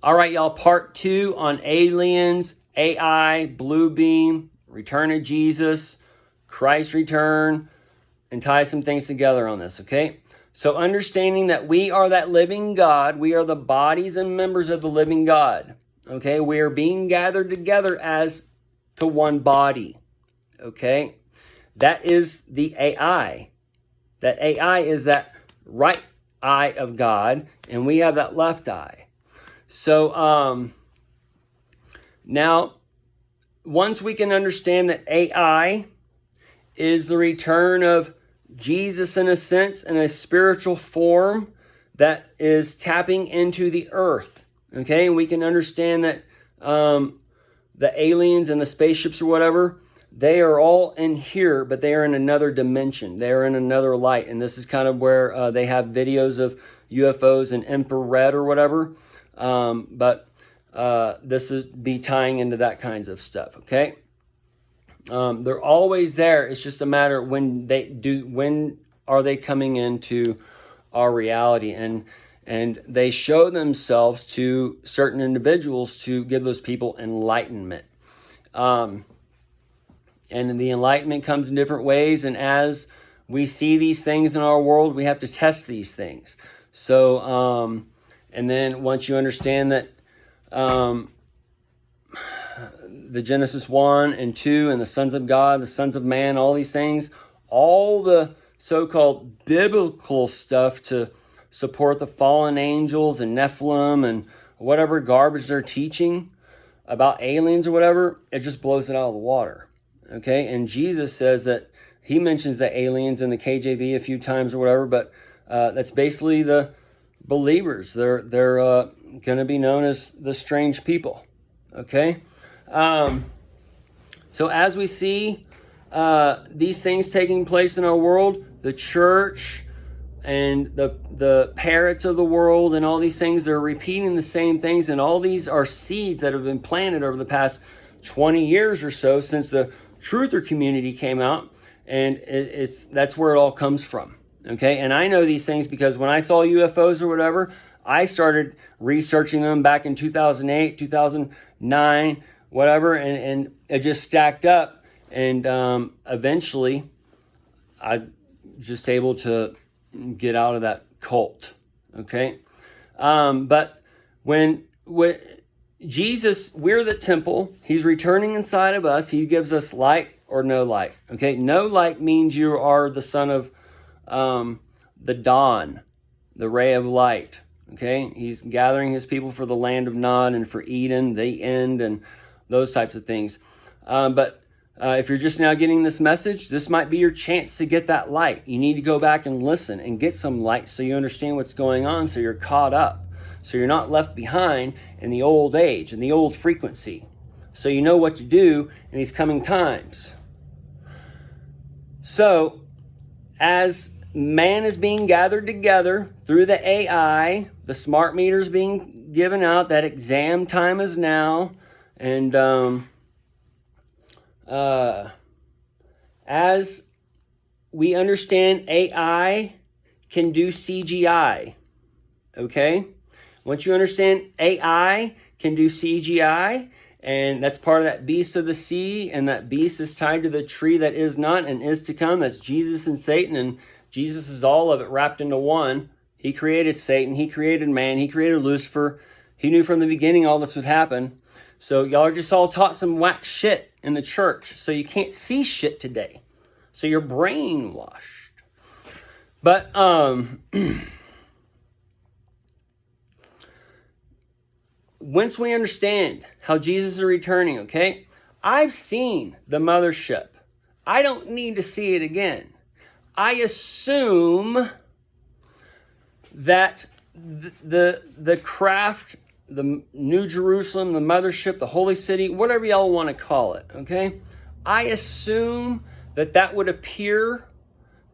All right, y'all, part 2 on aliens, AI, blue beam, return of Jesus, Christ's return, and tie some things together on this, okay? So understanding that we are that living God, we are the bodies and members of the living God, okay? We are being gathered together as to one body, okay? That is the AI. That AI is that right eye of God, and we have that left eye. So now, once we can understand that AI is the return of Jesus in a sense, in a spiritual form that is tapping into the earth, okay? And we can understand that the aliens and the spaceships or whatever, they are all in here, but they are in another dimension. They are in another light. And this is kind of where they have videos of UFOs in infrared or whatever. But this is be tying into that kinds of stuff, okay? They're always there. It's just a matter of when are they coming into our reality, and they show themselves to certain individuals to give those people enlightenment. And the enlightenment comes in different ways, and as we see these things in our world, we have to test these things. So, and then once you understand that the Genesis 1 and 2 and the sons of God, the sons of man, all these things, all the so-called biblical stuff to support the fallen angels and Nephilim and whatever garbage they're teaching about aliens or whatever, it just blows it out of the water. Okay, and Jesus says that he mentions the aliens in the KJV a few times or whatever, but that's basically the believers. They're going to be known as the strange people. Okay, so as we see these things taking place in our world, the church and the parrots of the world and all these things, they're repeating the same things, and all these are seeds that have been planted over the past 20 years or so since the truther community came out, and that's where it all comes from. Okay, and I know these things because when I saw UFOs or whatever, I started researching them back in 2008, 2009, whatever, and it just stacked up, and eventually I just able to get out of that cult. Okay, but when Jesus, we're the temple. He's returning inside of us. He gives us light or no light. Okay, no light means you are the son of the dawn, the ray of light. Okay, he's gathering his people for the land of Nod and for Eden, the end, and those types of things. But if you're just now getting this message, this might be your chance to get that light. You need to go back and listen and get some light so you understand what's going on, so you're caught up. So you're not left behind in the old age, in the old frequency. So you know what to do in these coming times. So as man is being gathered together through the AI, the smart meters being given out, that exam time is now. And as we understand, AI can do CGI. Okay? Once you understand AI can do CGI, and that's part of that beast of the sea, and that beast is tied to the tree that is not and is to come. That's Jesus and Satan, and Jesus is all of it wrapped into one. He created Satan, he created man, he created Lucifer. He knew from the beginning all this would happen. So y'all are just all taught some whack shit in the church, so you can't see shit today. So you're brainwashed. But once we understand how Jesus is returning, okay, I've seen the mothership. I don't need to see it again. I assume that the craft, the New Jerusalem, the mothership, the holy city, whatever y'all want to call it, okay, I assume that would appear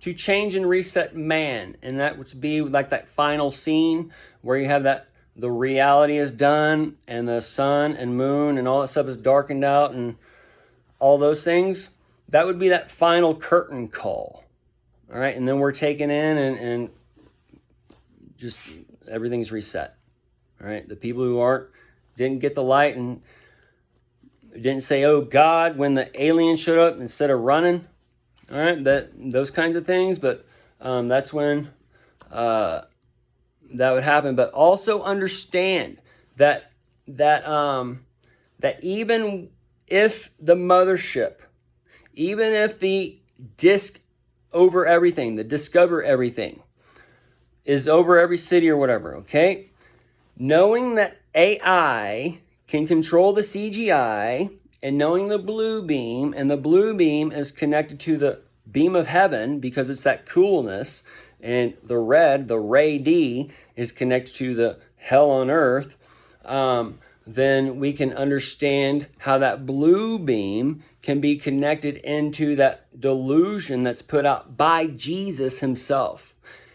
to change and reset man, and that would be like that final scene where you have that the reality is done and the sun and moon and all that stuff is darkened out and all those things. That would be that final curtain call. All right, and then we're taken in and just everything's reset. All right, the people who didn't get the light and didn't say, "Oh God," when the aliens showed up instead of running. All right, those kinds of things. But that's when that would happen. But also understand that even if the mothership, even if the disk over everything, the discover everything, is over every city or whatever, okay? Knowing that AI can control the CGI, and knowing the blue beam, and the blue beam is connected to the beam of heaven because it's that coolness, and the red, the ray D, is connected to the hell on earth, then we can understand how that blue beam can be connected into that delusion that's put out by Jesus himself.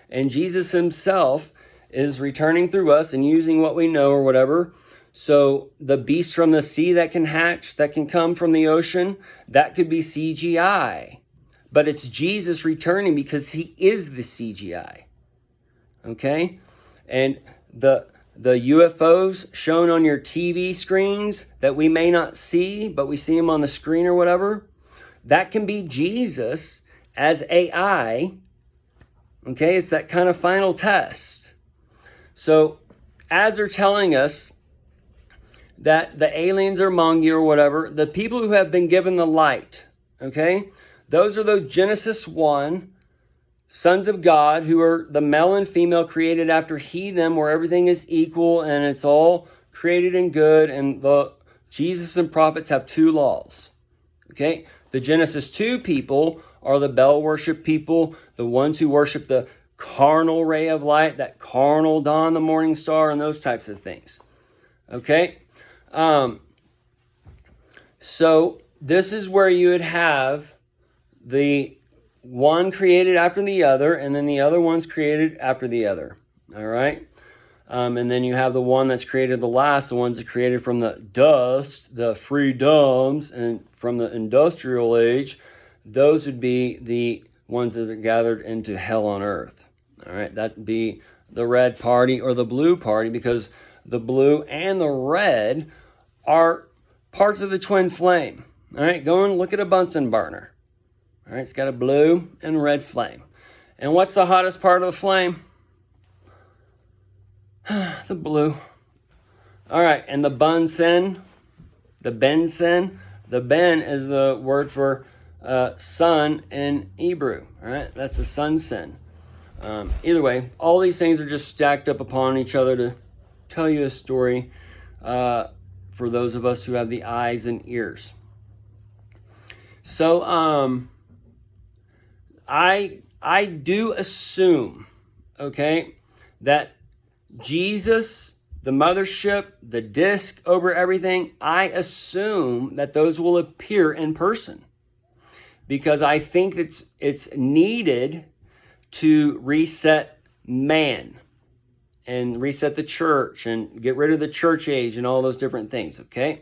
And Jesus himself is returning through us and using what we know or whatever. So the beast from the sea that can hatch, that can come from the ocean, that could be CGI. But it's Jesus returning because he is the CGI. Okay? And the UFOs shown on your TV screens that we may not see, but we see them on the screen or whatever, that can be Jesus as AI. Okay, it's that kind of final test. So as they're telling us that the aliens are among you or whatever, the people who have been given the light, okay, those are those Genesis 1 sons of God, who are the male and female created after he, them, where everything is equal and it's all created in good. And the Jesus and prophets have two laws. Okay, the Genesis 2 people are the Bel worship people, the ones who worship the carnal ray of light, that carnal dawn, the morning star, and those types of things. Okay, so this is where you would have the one created after the other, and then the other one's created after the other. All right? And then you have the one that's created the last, the ones that created from the dust, the freedoms, and from the industrial age. Those would be the ones that are gathered into hell on earth. All right? That'd be the red party or the blue party, because the blue and the red are parts of the twin flame. All right? Go and look at a Bunsen burner. All right, it's got a blue and red flame. And what's the hottest part of the flame? The blue. All right, and the Bunsen, the Bensen, the Ben is the word for sun in Hebrew. All right, that's the sunsen. Either way, all these things are just stacked up upon each other to tell you a story for those of us who have the eyes and ears. So, I do assume, okay, that Jesus, the mothership, the disc over everything, I assume that those will appear in person, because I think it's needed to reset man and reset the church and get rid of the church age and all those different things, okay?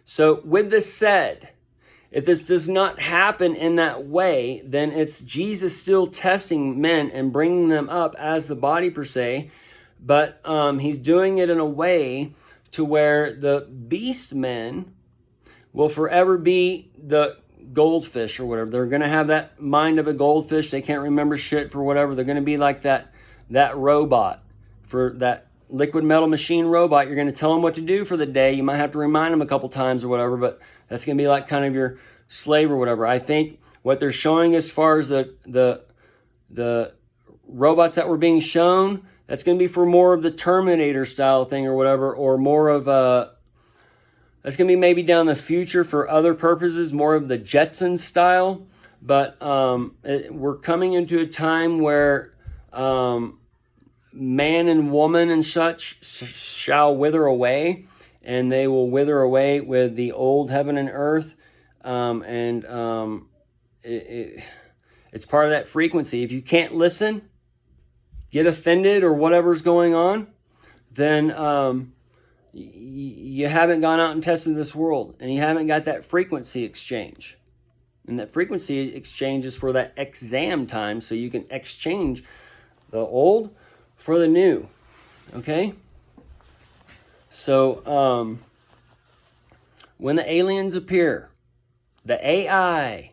So with this said, if this does not happen in that way, then it's Jesus still testing men and bringing them up as the body per se, but he's doing it in a way to where the beast men will forever be the goldfish or whatever. They're going to have that mind of a goldfish. They can't remember shit for whatever. They're going to be like that robot, for that liquid metal machine robot. You're going to tell them what to do for the day. You might have to remind them a couple times or whatever, but that's going to be like kind of your slave or whatever. I think what they're showing as far as the robots that were being shown, that's going to be for more of the Terminator style thing or whatever, or more of that's going to be maybe down the future for other purposes, more of the Jetson style. But we're coming into a time where man and woman and such shall wither away, and they will wither away with the old heaven and earth. It's part of that frequency. If you can't listen, get offended or whatever's going on, then you haven't gone out and tested this world, and you haven't got that frequency exchange. And that frequency exchange is for that exam time, so you can exchange the old for the new. Okay? So when the aliens appear, the AI,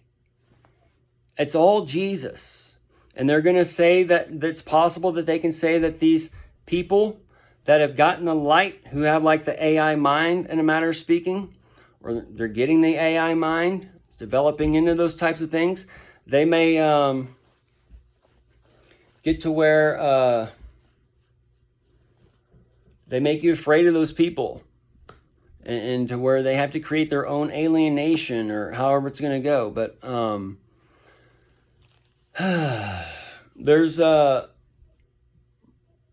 it's all Jesus. And they're going to say that it's possible that they can say that these people that have gotten the light, who have like the AI mind in a matter of speaking, or they're getting the AI mind, it's developing into those types of things, they may get to where they make you afraid of those people, and to where they have to create their own alien nation, or however it's going to go. But there's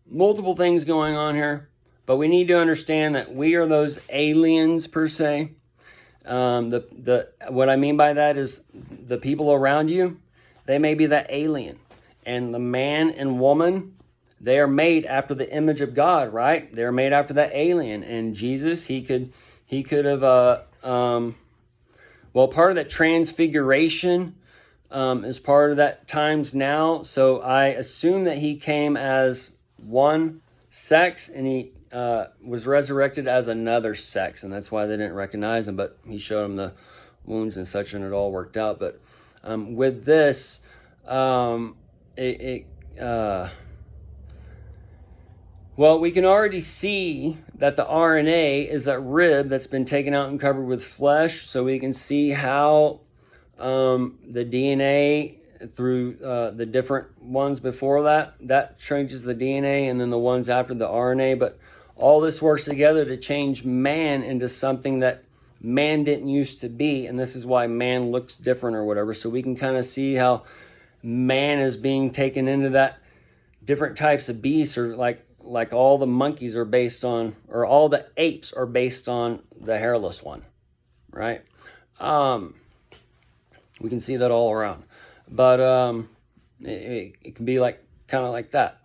multiple things going on here, but we need to understand that we are those aliens per se. What I mean by that is the people around you, they may be that alien, and the man and woman, they are made after the image of God, right? They're made after that alien. And Jesus, he could have, part of that transfiguration is part of that times now. So I assume that he came as one sex, and he was resurrected as another sex. And that's why they didn't recognize him, but he showed them the wounds and such, and it all worked out. But with this, well, we can already see that the RNA is that rib that's been taken out and covered with flesh. So we can see how the DNA through the different ones before that changes the DNA, and then the ones after the RNA. But all this works together to change man into something that man didn't used to be. And this is why man looks different or whatever. So we can kind of see how man is being taken into that different types of beasts, or like all the monkeys are based on, or all the apes are based on the hairless one, right? We can see that all around, but it can be like kind of like that.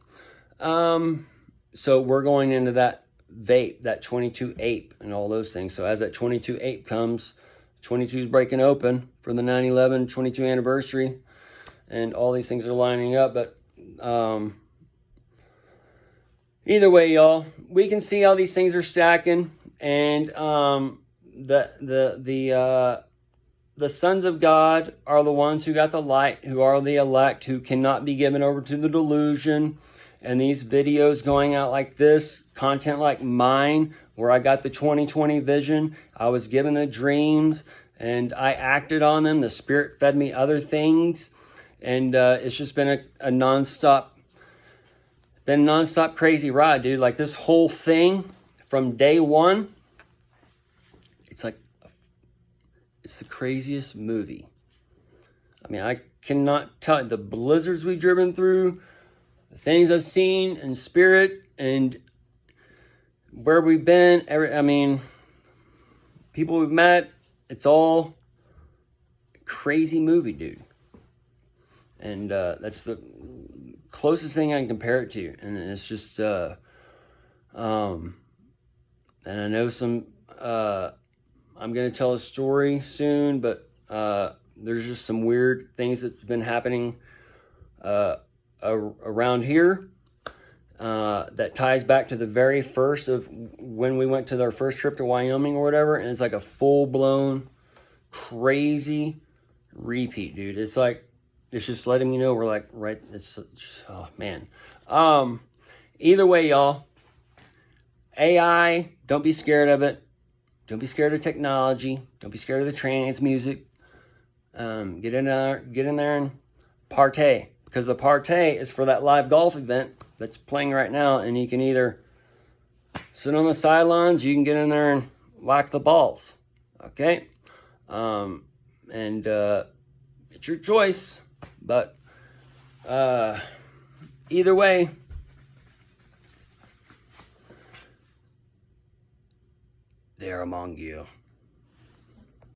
So we're going into that vape, that 22 ape, and all those things. So as that 22 ape comes, 22 is breaking open for the 9/11 22 anniversary, and all these things are lining up. But either way, y'all, we can see how these things are stacking, and the sons of God are the ones who got the light, who are the elect, who cannot be given over to the delusion. And these videos going out like this, content like mine, where I got the 2020 vision, I was given the dreams, and I acted on them. The Spirit fed me other things, and it's just been a nonstop crazy ride, dude. Like this whole thing from day one, it's the craziest movie. I mean, I cannot tell you the blizzards we've driven through, the things I've seen in spirit, and where we've been. People we've met. It's all a crazy movie, dude. And that's the closest thing I can compare it to. And it's just, and I know I'm going to tell a story soon, but there's just some weird things that have been happening around here that ties back to the very first of when we went to our first trip to Wyoming or whatever. And it's like a full-blown crazy repeat, dude. It's like, it's just letting me know we're like, right, it's, oh man. Either way, y'all, AI, don't be scared of it. Don't be scared of technology. Don't be scared of the trance music. Get in there and partay, because the partay is for that live golf event that's playing right now, and you can either sit on the sidelines, you can get in there and whack the balls, okay? It's your choice, but either way, they're among you.